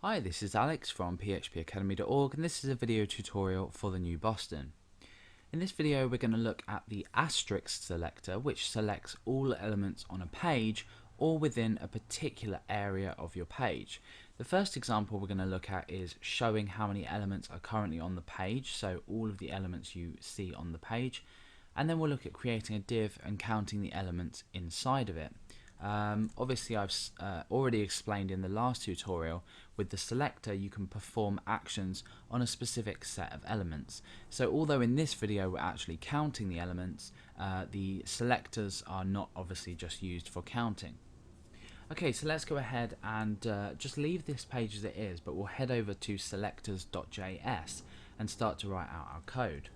Hi, this is Alex from phpacademy.org, and this is a video tutorial for the new Boston. In this video we're going to look at the asterisk selector, which selects all elements on a page or within a particular area of your page. The first example we're going to look at is showing how many elements are currently on the page, so all of the elements you see on the page, and then we'll look at creating a div and counting the elements inside of it. Obviously I've already explained in the last tutorial, with the selector you can perform actions on a specific set of elements. So although in this video we're actually counting the elements, the selectors are not obviously just used for counting. Okay, so let's go ahead and just leave this page as it is, but we'll head over to selectors.js and start to write out our code.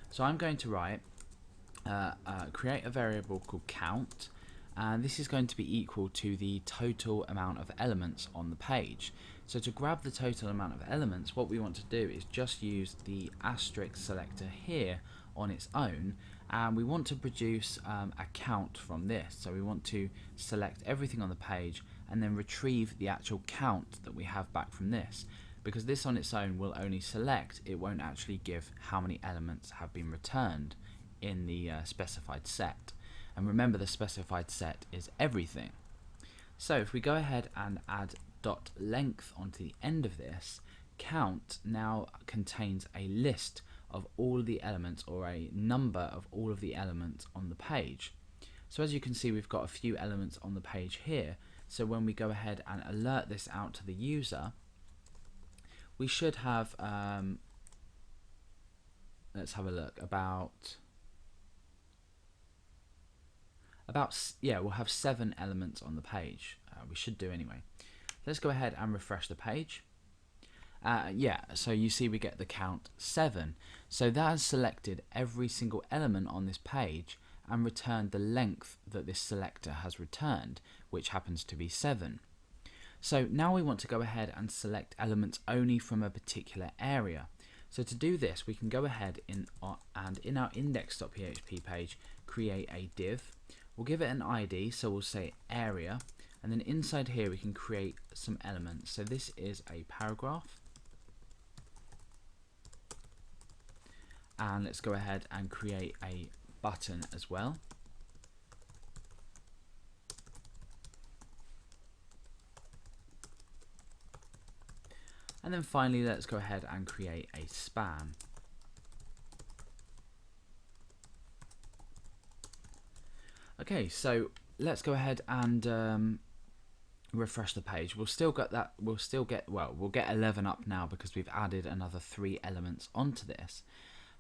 So I'm going to write create a variable called count, and this is going to be equal to the total amount of elements on the page. So to grab the total amount of elements, what we want to do is just use the asterisk selector here on its own, and we want to produce a count from this. So we want to select everything on the page and then retrieve the actual count that we have back from this. Because this on its own will only select, it won't actually give how many elements have been returned in the specified set. And remember, the specified set is everything. So if we go ahead and add dot length onto the end of this, count now contains a list of all the elements, or a number of all of the elements on the page. So as you can see, we've got a few elements on the page here. So when we go ahead and alert this out to the user, we should have let's have a look, we'll have 7 elements on the page. We should do anyway. Let's go ahead and refresh the page. So you see we get the count 7. So that has selected every single element on this page and returned the length that this selector has returned, which happens to be 7. So now we want to go ahead and select elements only from a particular area. So to do this, we can go ahead and in our index.php page create a div. We'll give it an ID, so we'll say area, and then inside here we can create some elements. So this is a paragraph, and let's go ahead and create a button as well. And then finally, let's go ahead and create a span. Okay, so let's go ahead and refresh the page. We'll get 11 up now because we've added another 3 elements onto this.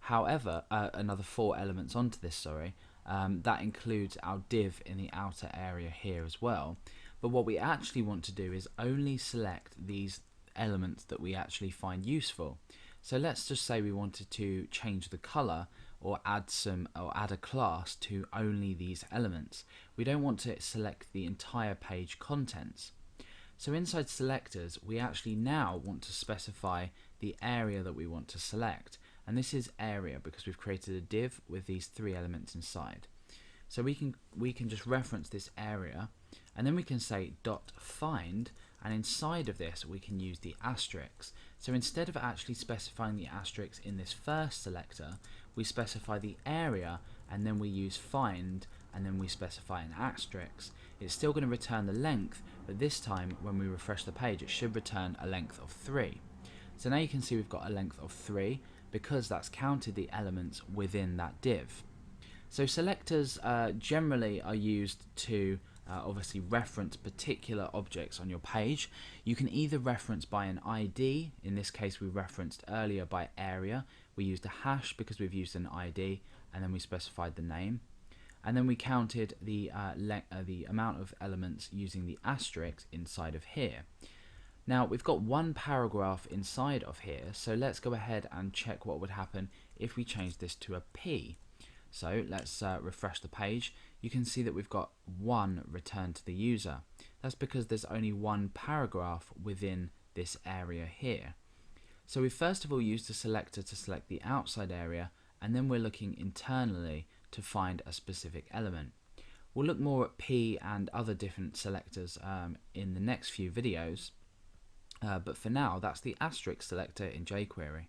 However, another 4 elements onto this, sorry. That includes our div in the outer area here as well. But what we actually want to do is only select these elements that we actually find useful. So let's just say we wanted to change the color or add a class to only these elements. We don't want to select the entire page contents. So inside selectors, we actually now want to specify the area that we want to select, and this is area because we've created a div with these 3 elements inside. So we can just reference this area, and then we can say dot find, and inside of this we can use the asterisks. So instead of actually specifying the asterisks in this first selector, we specify the area and then we use find and then we specify an asterisk. It's still going to return the length, but this time when we refresh the page it should return a length of 3. So now you can see we've got a length of 3 because that's counted the elements within that div. So selectors generally are used to obviously reference particular objects on your page. You can either reference by an ID, in this case we referenced earlier by area. We used a hash because we've used an ID, and then we specified the name. And then we counted the amount of elements using the asterisk inside of here. Now we've got 1 paragraph inside of here, so let's go ahead and check what would happen if we change this to a P. So let's refresh the page. You can see that we've got 1 returned to the user. That's because there's only 1 paragraph within this area here. So we first of all used the selector to select the outside area, and then we're looking internally to find a specific element. We'll look more at P and other different selectors in the next few videos. But for now, that's the asterisk selector in jQuery.